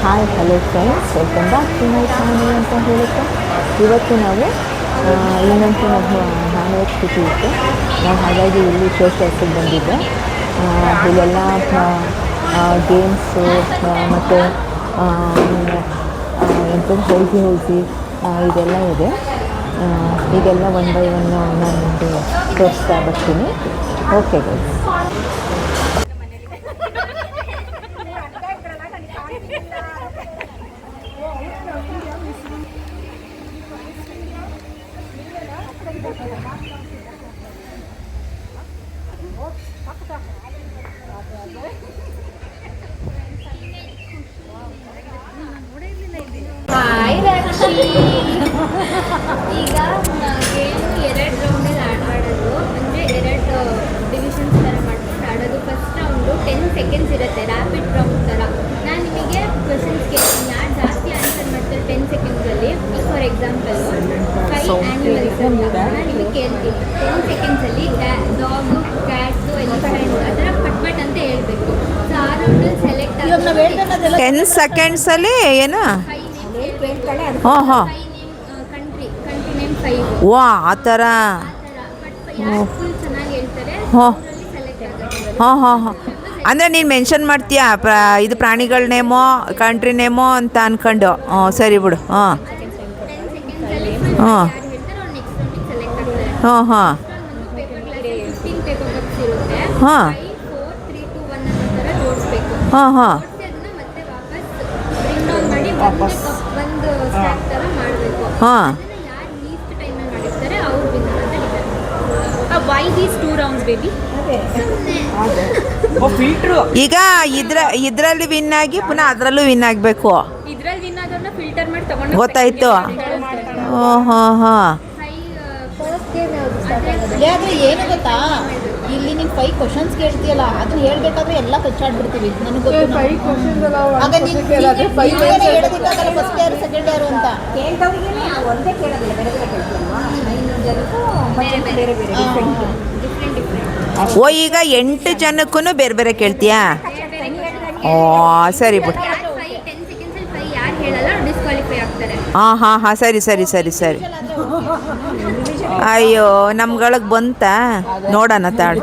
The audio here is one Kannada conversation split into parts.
Hi hello friends, welcome back to my channel ಅಂತ ಹೇಳುತ್ತೆ. ಇವತ್ತು ನಾವು ಇನ್ನೊಂದು ನಾನ್ ವೆಜ್ ಸ್ಥಿತಿ ಇತ್ತು. ನಾವು ಹಾಗಾಗಿ ಇಲ್ಲಿ ಶೋಷಿಗೆ ಬಂದಿದ್ದೆ. ಇಲ್ಲೆಲ್ಲ ಗೇಮ್ಸು ಮತ್ತು ಎಂಥದ್ದು ಹೌಸಿ ಇದೆಲ್ಲ ಇದೆ. ಇದೆಲ್ಲ ಒನ್ ಬೈ ಒನ್ ನಾನು ನಿಮಗೆ ತೋರಿಸ್ತಾ ಬರ್ತೀನಿ. Okay guys. ಈಗ ಗೇಮ್ 2 ರೌಂಡಲ್ಲಿ ಆಡೋದು, ಅಂದರೆ 2 ಡಿವಿಷನ್ಸ್ ಥರ ಮಾಡ್ಕೊಂಡು ಆಡೋದು. ಫಸ್ಟ್ ರೌಂಡು 10 ಸೆಕೆಂಡ್ಸ್ ಇರುತ್ತೆ, ರ್ಯಾಪಿಡ್ ರೌಂಡ್ ಥರ. ನಾನು ನಿಮಗೆ ಕ್ವೆಶನ್ಸ್ ಕೇಳ್ತೀನಿ, ಯಾರು ಜಾಸ್ತಿ ಆನ್ಸರ್ ಮಾಡ್ತಾರೆ 10 ಸೆಕೆಂಡ್ಸಲ್ಲಿ. ಫಾರ್ ಎಕ್ಸಾಂಪಲ್ 5 ಆ್ಯನಿಮಲ್ಸ್ ನಾನು ನಿಮಗೆ ಕೇಳ್ತೀನಿ. 10 ಸೆಕೆಂಡ್ಸಲ್ಲಿ ಡಾಗು, ಕ್ಯಾಟ್ಸು, ಎಲಿಫೆಂಟ್ ಆ ಥರ ಪಟ್ ಅಂತ ಹೇಳ್ಬೇಕು. ಸೊ ಆ ರೌಂಡಲ್ಲಿ ಸೆಲೆಕ್ಟ್ ಆಗಿ 10 ಸೆಕೆಂಡ್ಸಲ್ಲಿ ಏನು? ಹಾಂ ಹಾಂ, ಕಂಟ್ರಿ ನೇಮ್ 5. ವಾ, ಆ ಥರ. ಫುಲ್ ಚೆನ್ನಾಗಿ ಹೇಳ್ತಾರೆ, ಹಾಂ ಸೆಲೆಕ್ಟ್ ಆಗುತ್ತೆ. ಹಾಂ ಹಾಂ ಹಾಂ. ಅಂದರೆ ನೀನು ಮೆನ್ಷನ್ ಮಾಡ್ತೀಯಾ ಇದು ಪ್ರಾಣಿಗಳ ನೇಮೋ ಕಂಟ್ರಿ ನೇಮೋ ಅಂತ ಅಂದ್ಕೊಂಡು? ಸರಿ ಬಿಡು. ಹಾಂ ಹಾಂ ಹಾಂ ಹಾಂ ಹಾಂ ಹಾಂ ಹಾಂ ಹಾಂ. ಈಗ ಇದರಲ್ಲಿ ವಿನ್ ಆಗಿ ಪುನಃ ಅದರಲ್ಲೂ ವಿನ್ ಆಗಬೇಕು. ಗೊತ್ತಾಯ್ತು. ಹಾಂ ಹಾಂ ಹಾಂ. ಏನು ಗೊತ್ತಾ, ಇಲ್ಲಿ ನೀನು 5 ಕ್ವಶನ್ಸ್ ಕೇಳ್ತೀಯಲ್ಲ, ಅದನ್ನ ಹೇಳ್ಬೇಕಾದ್ರೆ ಎಲ್ಲ ಕಚ್ಚಾಡ್ಬಿಡ್ತೀವಿ. ನನಗೆ ಗೊತ್ತು. ಆಗ ನೀನು ಹೇಳೋದಕ್ಕಾಗಲ್ಲ ಫಸ್ಟ್ ಇಯರ್ ಸೆಕೆಂಡ್ ಇಯರ್ ಅಂತ. ಒಂದೇ ಕೇಳೋದಿಲ್ಲ, ಬೇರೆ ಬೇರೆ ಕೇಳ್ತೀವಲ್ವಾ? 500 ಜನಕ್ಕೂ ಬೇರೆ ಬೇರೆ ಡಿಫ್ರೆಂಟ್. ಓ, ಈಗ 8 ಜನಕ್ಕೂ ಬೇರೆ ಬೇರೆ ಕೇಳ್ತೀಯಾ? ಓ ಸರಿ ಬಿಡು. ಹಾಂ ಹಾಂ ಹಾಂ, ಸರಿ ಸರಿ ಸರಿ ಸರಿ. ಅಯ್ಯೋ, ನಮ್ಗಳಿಗೆ ಬಂತ ನೋಡೋಣ ತಾಳು.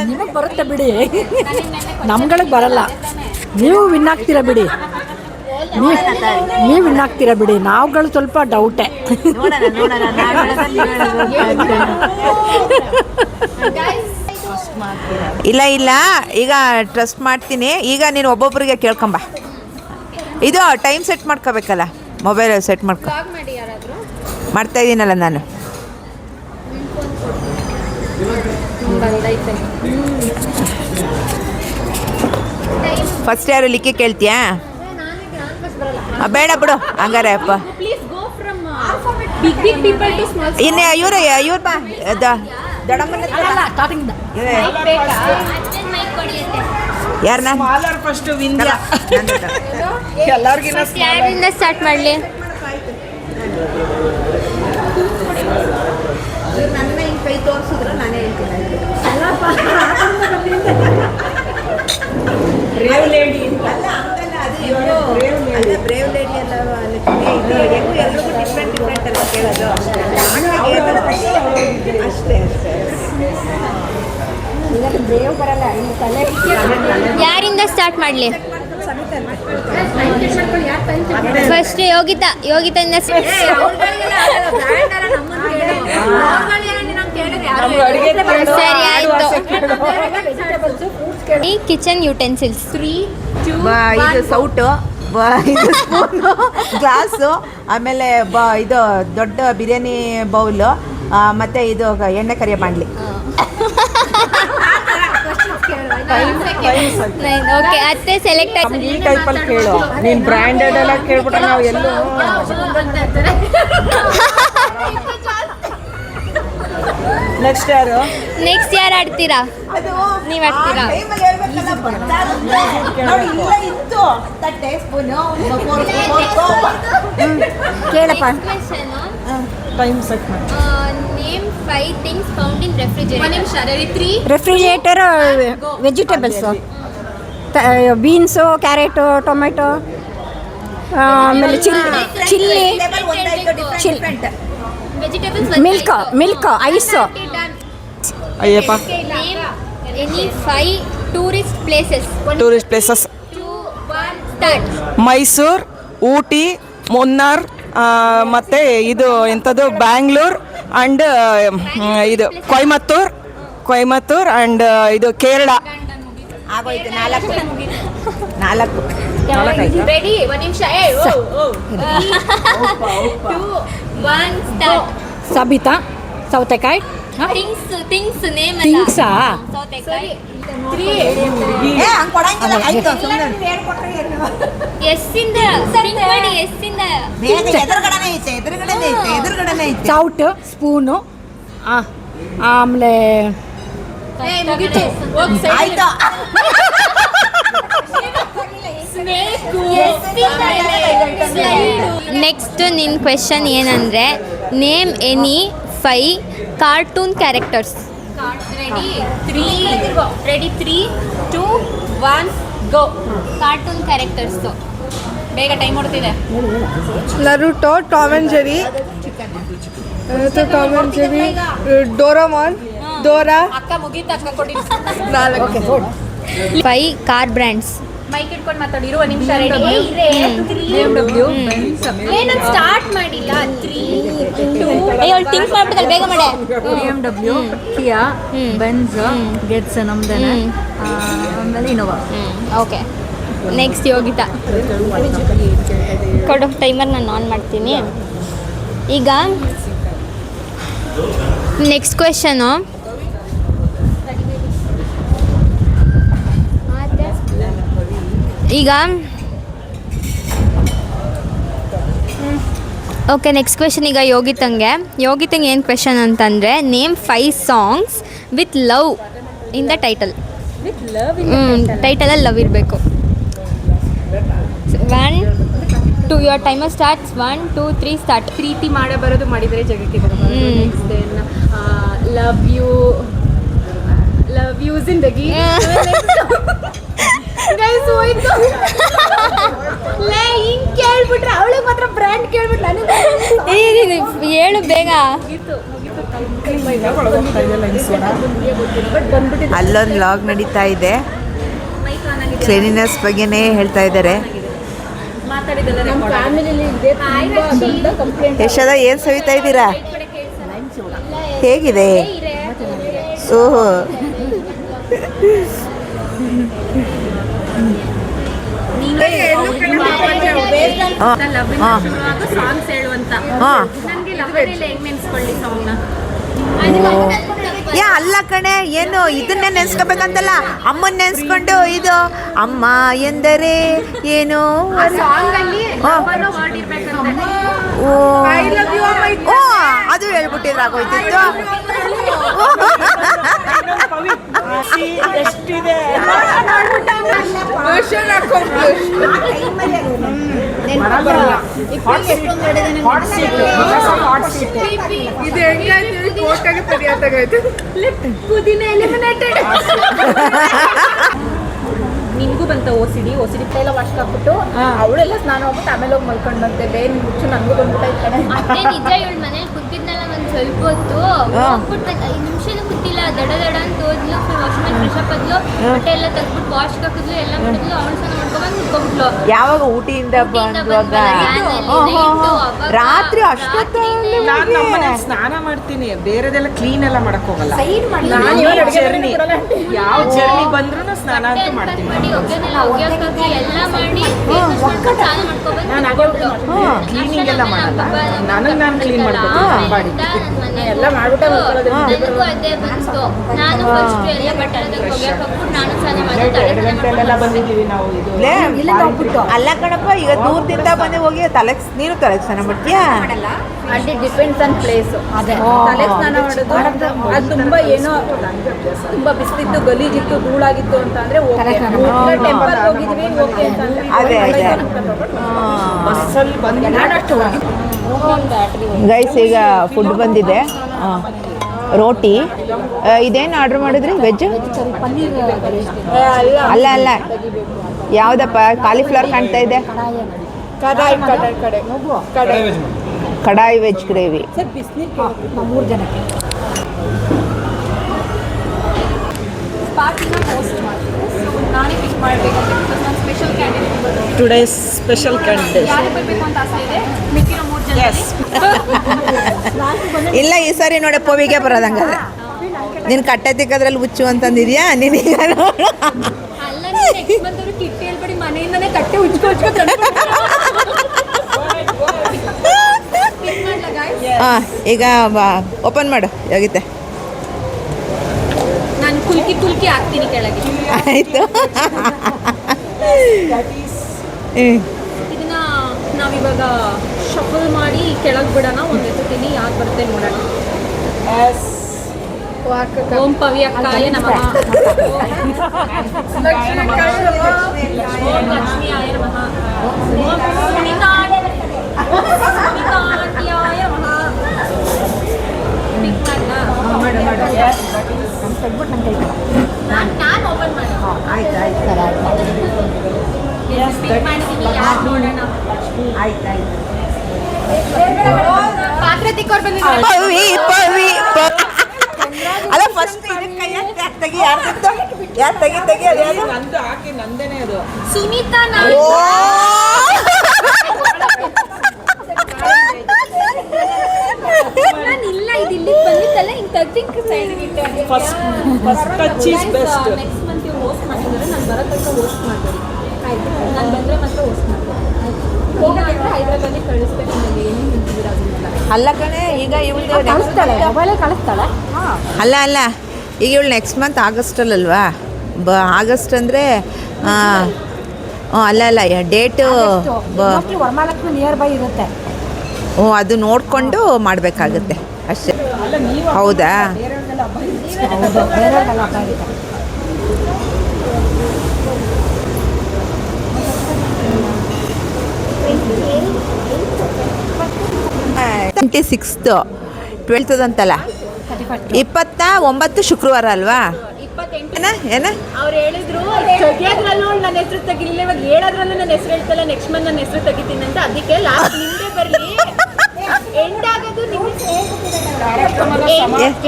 ನಿಮಗೆ ಬರುತ್ತೆ ಬಿಡಿ, ನಮ್ಗಳಿಗೆ ಬರಲ್ಲ. ನೀವು ವಿನ್ ಆಗ್ತೀರಾ ಬಿಡಿ, ನೀವು ವಿನ್ ಆಗ್ತೀರಾ ಬಿಡಿ. ನಾವುಗಳು ಸ್ವಲ್ಪ ಡೌಟೇ. ಇಲ್ಲ ಇಲ್ಲ, ಈಗ ಟ್ರಸ್ಟ್ ಮಾಡ್ತೀನಿ. ಈಗ ನೀನು ಒಬ್ಬೊಬ್ಬರಿಗೆ ಕೇಳ್ಕೊಂಬ. ಇದು ಟೈಮ್ ಸೆಟ್ ಮಾಡ್ಕೋಬೇಕಲ್ಲ, ಮೊಬೈಲ್ ಸೆಟ್ ಮಾಡ್ಕೊ. ಮಾಡ್ತಾ ಇದ್ದೀನಲ್ಲ ನಾನು. ಫಸ್ಟ್ ಯಾರು ಲಿಕ್ಕಿ ಕೇಳ್ತೀಯಾ? ಬೇಡ ಬಿಡು ಹಂಗಾರೆ ಅಪ್ಪ. ಇನ್ನು ಇವ್ರು ಬಾ, ಯಾರನ್ನ ಯಾರಿಂದ ಸ್ಟಾರ್ಟ್ ಮಾಡಲಿ? ನನ್ನ ಹಿಂಗೆ ಕೈ ತೋರಿಸಿದ್ರೆ ನಾನೇ ಹೇಳ್ತೀನಿ. ಬ್ರೇವ್ ಲೇಡಿ ಅಲ್ಲ, ಹಂಗಲ್ಲ, ಅದು ಬ್ರೇವ್ ಲೇಡಿ ಅಲ್ಲ. ಎಲ್ರಿಗೂ ಡಿಫ್ರೆಂಟ್ ಡಿಫ್ರೆಂಟ್ ಅಲ್ಲ ಕೇಳೋದು. ಅಷ್ಟೇ ಅಷ್ಟೇ. ಬ್ರೇವ್ ಬರಲ್ಲ. ಯಾರಿಂದ ಸ್ಟಾರ್ಟ್ ಮಾಡಲಿ? ಫಸ್ಟ್ ಯೋಗಿತಾಯಿಂದ. ಸರಿ ಆಯಿತು. ಈ ಕಿಚನ್ ಯುಟೆನ್ಸಿಲ್ಸ್ 3, 2, 1. ಇದು ಸೌಟು, ಇದು ಸ್ಪೂನು, ಗ್ಲಾಸು, ಆಮೇಲೆ ಇದು ದೊಡ್ಡ ಬಿರಿಯಾನಿ ಬೌಲು, ಮತ್ತು ಇದು ಎಣ್ಣೆ ಕರಿಯ ಬಾಣಲಿ. ಓಕೆ, ಅತ್ತೆ ಸೆಲೆಕ್ಟ್ ಆಯ್ತು. ಈ ಟೈಪಲ್ಲಿ ಕೇಳು. ನೀನು ಬ್ರ್ಯಾಂಡೆಡ್ ಎಲ್ಲ ಕೇಳ್ಬಿಟ್ರೆ ನಾವು ಎಲ್ಲೂ. ನೆಕ್ಸ್ಟ್ ಯಾರು ಆಡ್ತೀರಾ? ನೀವು ಆಡ್ತೀರಾ? ಕೇಳಪ್ಪ. ಟೈಮ್ ಸೆಟ್ ಮಾಡಿ. Name 5 things found in refrigerator. Refrigerator vegetables beans, carrot, tomato, ಆಮೇಲೆ ಚಿಲ್ಲಿ, ವೆಜಿಟೇಬಲ್ಸ್ ಮಿಲ್ಕ್, ಐಸು. ಅಯ್ಯಪ್ಪ. Any 5 tourist places. Tourist places 2 1 start. Mysuru, Ooty, Munnar, ಮತ್ತು ಇದು ಎಂಥದ್ದು ಬ್ಯಾಂಗ್ಳೂರ್ ಆ್ಯಂಡ್ ಇದು ಕೊಯಮತ್ತೂರ್ ಆ್ಯಂಡ್ ಇದು ಕೇರಳ. ಆಗೋಯ್ತು 4 ರೆಡಿ 1 ನಿಮಿಷ. 2 1 ಸ್ಟಾರ್ಟ್. ಸಬಿತಾ, ಸೌತೆಕಾಯಿ, ಥಿಂಗ್ಸ್ ನೇಮ್ ಥಿಂಗ್ಸಾ? ಸೌತೆಕಾಯಿ. 3 ಹಂಗೆ ಕೊಡಂಗಿಲ್ಲ, ಆಯ್ತು ಸುಮ್ಮನೆ ಎಸ್ ಇಂದ think ಮಾಡಿ. ಎಸ್ ಇಂದ ಬೇಗ ಎದುರುಗಡೆನೇ ಐತೆ. ಚೌಟ್, ಸ್ಪೂನು, ಆಮೇಲೆ ಆಯ್ತು. ನೆಕ್ಸ್ಟ್ ನಿನ್ನ ಕ್ವೆಶನ್ ಏನಂದರೆ name any 5 cartoon characters. Ready 3 2 1 go. Cartoon characters ಬೇಗ ಟೈಮ್ ಹೊಡ್ತಿದೆ. Naruto, Tom and Jerry, Doraemon, Dora. ಅಕ್ಕ ಮುಗೀತು, ಅಕ್ಕ ಕೊಡಿ. 4 5 ಕಾರ್ ಬ್ರ್ಯಾಂಡ್ಸ್. ಮೈಕ್ ಇಟ್ಕೊಂಡು ಮಾತಾಡಿ. ಇರುವ ನಿಮಿಷ. ರೆಡಿ ಏನು ಸ್ಟಾರ್ಟ್ ಮಾಡಿಲ್ಲ. 3 2 ಅಯ್ಯೋ ಥಿಂಕ್ ಮಾಡ್ಬಿಟ್ಟಲ್ಲ, ಬೇಗ ಮಾಡೆ. BMW, ಕಿಯಾ, ಬೆನ್ಸ್, ಗೆಟ್ಸ್ ನಮ್ದೇನೆ, ಆಮೇಲೆ ಇನೋವಾ. Okay, next Yogita. ಕೊಡು ಟೈಮರ್, ನಾನು ಆನ್ ಮಾಡ್ತೀನಿ. ಈಗ ನೆಕ್ಸ್ಟ್ ಕ್ವೆಶನು. ಈಗ ಓಕೆ, ನೆಕ್ಸ್ಟ್ ಕ್ವೆಶನ್ ಈಗ ಯೋಗಿತಂಗೆ ಏನು ಕ್ವೆಶನ್ ಅಂತಂದರೆ name 5 songs with love in the title. ಟೈಟಲಲ್ಲಿ ಲವ್ ಇರಬೇಕು. 1 2 ಯುವರ್ ಟೈಮರ್ ಸ್ಟಾರ್ಟ್ಸ್. 1 2 3 ಸ್ಟಾರ್ಟ್. ಪ್ರೀತಿ ಮಾಡಬಾರದು, ಮಾಡಿದರೆ ಜಗಕ್ಕೆ ಬರಬಾರದು. Next then love you zindagi. Guys ಹೋಯ್ತು. ಹಿಂಗೆ ಕೇಳ್ಬಿಟ್ರೆ ಅವಳಿಗೆ ಮಾತ್ರ ಬ್ರ್ಯಾಂಡ್ ಕೇಳ್ಬಿಟ್ಟು ನನಗೆ ಹೇಳು ಬೇಗ. ಅಲ್ಲೊಂದು ಲಾಗ್ ನಡೀತಾ ಇದೆ. ಕ್ಲೀನಿನೆಸ್ ಬಗ್ಗೆನೇ ಹೇಳ್ತಾ ಇದ್ದಾರೆ. ಯಶೋದ, ಏನು ಸವಿತಾ ಇದ್ದೀರಾ? ಹೇಗಿದೆ? ಓಹೋ, ಸಾಂಗ್ಸ್ ಹೇಳುವಂತ. ಹಾಂ. ನನಗೆ ಲವರ್ ಇಲ್ಲ, ಹೆಂಗ್ ನೆನ್ಸ್ಕೊಳ್ಳಿ ಸಾಂಗ್ನ? ಅಲ್ಲ ಕಣೆ, ಏನು ಇದನ್ನೇ ನೆನ್ಸ್ಕೋಬೇಕಂತಲ್ಲ, ಅಮ್ಮನ ನೆನ್ಸ್ಕೊಂಡು ಇದು ಅಮ್ಮ ಎಂದರೆ ಏನು ಓ ಅದು ಹೇಳ್ಬಿಟ್ಟಿದ್ರಾಗೋಯ್ತಿತ್ತು. ಇದು ಹೆಂಗಾಯ್ತು? ಕೋರ್ಟಾಗಿ ಪರ್ಯಾತಾಗಾಯ್ತು. ನಿನ್ಗೂ ಬಂತ ಓಸಿಡಿ ಎಲ್ಲ ವಾಶ್ ಹಾಕ್ಬಿಟ್ಟು ಅವಳೆಲ್ಲ ಸ್ನಾನ ಹೋಗ್ಬಿಟ್ಟು ಆಮೇಲೆ ಹೋಗಿ ಮಲ್ಕೊಂಡು ಬಂತೆ. ಬೇರೆ ಮುಚ್ಚು ನನಗೂ ಬಂದ್ಬಿಟ್ಟು ಕಡೆ. ಅದೇ ನಿಜ, ಇವಳು ಮನೇಲಿ ಕೂತಿದ್ನಲ್ಲ ಒಂದು ಸ್ವಲ್ಪ ಹೊತ್ತು ಹೋಗ್ಬಿಟ್ಟು 5 ನಿಮಿಷನೂ ಕೂತಿಲ್ಲ. ದಡ ಅಂತ ಹೋದ್ಲು. ವಾಶ್ ಮಾಡಿ ಫ್ರೆಶ್ ಅಪ್ ಆದ್ಲು, ಬಟ್ಟೆ ಎಲ್ಲ ತೆಗ್ದ್ಬಿಟ್ಟು ವಾಶ್ ಹಾಕಿದ್ಲು, ಎಲ್ಲ ಮಾಡಿದ್ಲು. ಅವಳು ಸ್ನಾನ ಮಾಡ್ಕೊಂಡು ನಿಂತ್ಕೊಂಡ್ಬಿಟ್ಲು. ಯಾವಾಗ ಊಟಿಯಿಂದ ಬಂದುವಾಗ ರಾತ್ರಿ ಅಷ್ಟೊತ್ತು ನಾನು ನಮ್ಮನೆ ಸ್ನಾನ ಮಾಡ್ತೀನಿ, ಬೇರೆದೆಲ್ಲ ಕ್ಲೀನ್ ಎಲ್ಲ ಮಾಡಕ್ ಹೋಗಲ್ಲ. ಯಾವ ಜರ್ನಿ ಬಂದ್ರೂ ಸ್ನಾನ ಅಂತೂ ಮಾಡ್ತೀನಿ. ಒಗ್ಗನೆಲ್ಲ ಒಗ್ಯಾಕಿ ಎಲ್ಲ ಮಾಡಿ ಸ್ನಾನ ಮಾಡ್ಕೊಬಂದು ಕ್ಲೀನಿಂಗ್ ಎಲ್ಲ ಮಾಡಲ್ಲ. ನಾನು ಕ್ಲೀನ್ ಮಾಡ್ಕೊತೀನಿ ಬಾಡಿ ಎಲ್ಲ ಮಾಡ್ಬಿಟ್ಟೆ ನನಗೂ ಅದೇ ಬಂತು. ನಾನು ಫಸ್ಟ್ ಎಲ್ಲ ಬಟ್ಟೆ ಒಗ್ಯಾಕ್ ಹಾಕ್ಬಿಟ್ಟು ನಾನು ಸ್ನಾನ ಗಂಟೆಲೆಲ್ಲ ಬಂದಿದ್ದೀವಿ ನಾವು. ಇದು ಅಲ್ಲ ಕಣಪ್ಪ, ಈಗ ದೂರದಿಂದ ಬಂದು ಹೋಗಿ ನೀನು ತಲೆಗೆ ಸ್ನಾನ ಮಾಡ್ತೀಯಾ? ಅಲ್ಲಿ ಡಿಪೆಂಡ್ಸ್ ಆನ್ ಪ್ಲೇಸ್. ತಲೆ ಸ್ನಾನ ಮಾಡೋದು ಅದು ತುಂಬಾ ಏನೋ ತುಂಬಾ ಬಿಸಿಲಿತ್ತು, ಗಲೀಜಿತ್ತು, ಧೂಳಾಗಿತ್ತು ಅಂತ ಅಂದ್ರೆ ಟೆಂಪಲ್ ಹೋಗಿದ್ವಿ ಓಕೆ ಅಂತಂದ್ರೆ ಅದೇ ಬಸ್ಸಲ್ಲಿ ಬಂದು ಗೈಸ್, ಈಗ ಫುಡ್ ಬಂದಿದೆ. ರೋಟಿ ಇದೇನು ಆರ್ಡ್ರ್ ಮಾಡಿದ್ರಿ ವೆಜ್? ಪನ್ನೀರ್ ಅಲ್ಲ ಅಲ್ಲ ಯಾವುದಪ್ಪ ಕಾಲಿಫ್ಲವರ್ ಕಾಣ್ತಾ ಇದೆ. ಕಡಾಯಿ ವೆಜ್ ಗ್ರೇವಿ. ಸರ್ ಬಿಸಿನೀರು 3 ಜನಕ್ಕೆ. ಸ್ಪಾರ್ಕಿನ ಹೋಸ್ಟ್ ಮಾಡ್ತೀನಿ. ಸೊ ನಾನೇ ಪಿಕ್ ಮಾಡಬೇಕಂತ ಬಿಕಾಸ್ ನಾನು special candidate. Today special candidate. ಯಾರೇ ಬರಬೇಕು ಅಂತ ಆಸೆ ಇದೆ ಮಿಕ್ಕಿರೋ 3 ಜನ. ಇಲ್ಲ ಈ ಸಾರಿ ನೋಡಿ ಪೋವಿಗೆ ಬರೋದಂಗಾದ್ರೆ ನೀನು ಕಟ್ಟೆ ತಿಕ್ಕದ್ರಲ್ಲಿ ಹುಚ್ಚು ಅಂತಂದಿದ್ಯಾ ನೀನೀಗ ನೋಡು. ಅಲ್ಲ ನೆಕ್ಸ್ಟ್ ಮಂತ್ ಅವರು ಕಿಟ್ ಹೇಳ್ಬೇಡಿ ಮನೆಯಿಂದನೇ ಕಟ್ಟೆ ಉಜ್ಕೊ ಹಾಂ ಈಗ ಓಪನ್ ಮಾಡು ಹೋಗಿತ್ತೆ. ನಾನು ಕುಲ್ಕಿ ಹಾಕ್ತೀನಿ ಕೆಳಗೆ. ಆಯಿತು. ಇದನ್ನ ನಾವಿವಾಗ ಶಫಲ್ ಮಾಡಿ ಕೆಳಗೆ ಬಿಡೋಣ. ಒಂದು ಎತ್ತೀನಿ ಯಾಕೆ ಬರುತ್ತೆ ನೋಡೋಣ. ಓಂ ಪವ್ಯಕ್ಕಾಯ ನಮಃ. ಓಂ ಲಕ್ಷ್ಮೀಯಾಯ ನಮಃ. ಓಂ ಸುನಿತಾಂಟ್ಯಾಯ ನಮಃ. ಪಿಕ್ ನಾನು ಓಪನ್ ಮಾಡಿ ಪಿಕ್ ಮಾಡ್ತೀನಿ. ಯಾರು ನೋಡೋಣ. ಪಾತ್ರೆ ತಿಕ್ಕೋರ್ ಬಂದಿದ್ದಾರೆ. ಪವಿ ಪವಿ ಅಲ್ಲ ಫಸ್ಟ್ ತೆಗಿ ಯಾರು ತೆಗಿ ಅದು ಯಾರು? ನಂದು ಹಾಕಿ ನಂದೇನೆ ಅದು. ಸುನೀತಾ ನಾನಿಲ್ಲ ಇದು ಇಲ್ಲಿ ಬಂದಿತ್ತಲ್ಲ ಹಿಂಗೆ ತೆಗ್ದು ಸೈಡಿಗೆ first touch is best. Next month ಇವ್ರು ಹೋಸ್ಟ್ ಮಾಡಿದ್ದಾರೆ. ನಾನು ಬರೋ ತನಕ ಹೋಸ್ಟ್ ಮಾಡ್ಬೇಡಿ ಆಯ್ತು. ನಾನು ಬಂದರೆ ಮಾತ್ರ ಹೋಸ್ಟ್ ಮಾಡ್ತೀನಿ. ಹೋಗೋದಂದ್ರೆ ಹೈದ್ರಾಬಾದಿಗೆ ಕಳಿಸ್ಬೇಕು. ನನಗೆ ಏನೇನು ನಿಂತಿದ್ದೀರ ಅದನ್ನೆಲ್ಲ. ಅಲ್ಲ ಕಣೆ ಈಗ ಇವಳು ಕಳಿಸ್ತಾಳೆ, ಮೊಬೈಲೇ ಕಳಿಸ್ತಾಳೆ. ಅಲ್ಲ ಈಗ ಇವಳು ನೆಕ್ಸ್ಟ್ ಮಂತ್ ಆಗಸ್ಟಲ್ಲಲ್ವಾ? ಆಗಸ್ಟ್ ಅಂದರೆ ಅಲ್ಲ ಡೇಟು ವರಮಹಾಲಕ್ಷ್ಮಿ ನಿಯರ್ ಬೈ ಇರುತ್ತೆ. ಅದು ನೋಡಿಕೊಂಡು ಮಾಡಬೇಕಾಗುತ್ತೆ ಅಷ್ಟೇ. ಹೌದಾ? ಹೌದು, ಬೇರೆಯವ್ರಿಗೆಲ್ಲ ಹಬ್ಬ ಇರುತ್ತೆ. ಟ್ವೆಂಟಿ 12th ಅಂತಲ್ಲ, 29 ಶುಕ್ರವಾರ ಅಲ್ವಾ? 28 ಏನ ಅವ್ರು ಹೇಳಿದ್ರು ತೆಗಿಯೋದ್ರಲ್ಲೂ ನನ್ನ ಹೆಸರು ತೆಗಿಲಿಲ್ಲ. ಇವಾಗ ಹೇಳೋದ್ರಲ್ಲೂ ನನ್ನ ಹೆಸರು ಹೇಳ್ತಲ್ಲ. ನೆಕ್ಸ್ಟ್ ಮಂತ್ ನನ್ನ ಹೆಸರು ತೆಗಿತೀನಿ ಅಂತ. ಅದಕ್ಕೆ ಲಾಸ್ಟ್ ನಿಮ್ಮದೇ ಬರಲಿ. ಎಂಡ್ ಆಗೋದು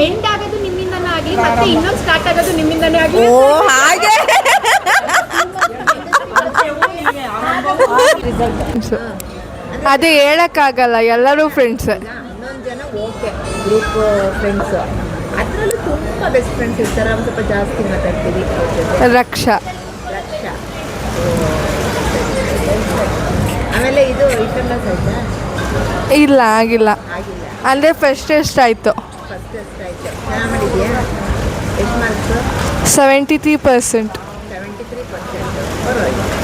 ಎಂಡ್ ಆಗೋದು ನಿಮ್ಮಿಂದನೇ ಆಗಲಿ, ಮತ್ತೆ ಇನ್ನೊಂದು ಸ್ಟಾರ್ಟ್ ಆಗೋದು ನಿಮ್ಮಿಂದನೇ ಆಗಲಿ. ಓ ಹಾಗೆ. ಅದೇ ಹೇಳಕ್ಕಾಗಲ್ಲ, ಎಲ್ಲರೂ ಫ್ರೆಂಡ್ಸ್. ಇನ್ನೊಂದು ಜನ ಓಕೆ ಗ್ರೂಪ್ ಫ್ರೆಂಡ್ಸ್, ಅದರಲ್ಲೂ ತುಂಬ ಬೆಸ್ಟ್ ಫ್ರೆಂಡ್ಸ್ ಇರ್ತಾರೆ. ಅವ್ರು ಸ್ವಲ್ಪ ಜಾಸ್ತಿ ಮಾತಾಡ್ತೀವಿ. ರಕ್ಷಾ ಆಮೇಲೆ ಇದು ಇಷ್ಟೆಲ್ಲ ಆಯ್ತಾ? ಇಲ್ಲ ಆಗಿಲ್ಲ, ಅಂದರೆ ಫಸ್ಟ್ ಟೆಸ್ಟ್ ಆಯಿತು. ಫಸ್ಟ್ ಟೆಸ್ಟ್ ಆಯಿತು. ಚೆನ್ನಾಗಿ ಮಾಡಿದ್ಯಾ? ಎಷ್ಟು ಮಾರ್ಕ್ಸು? 73%. 73%.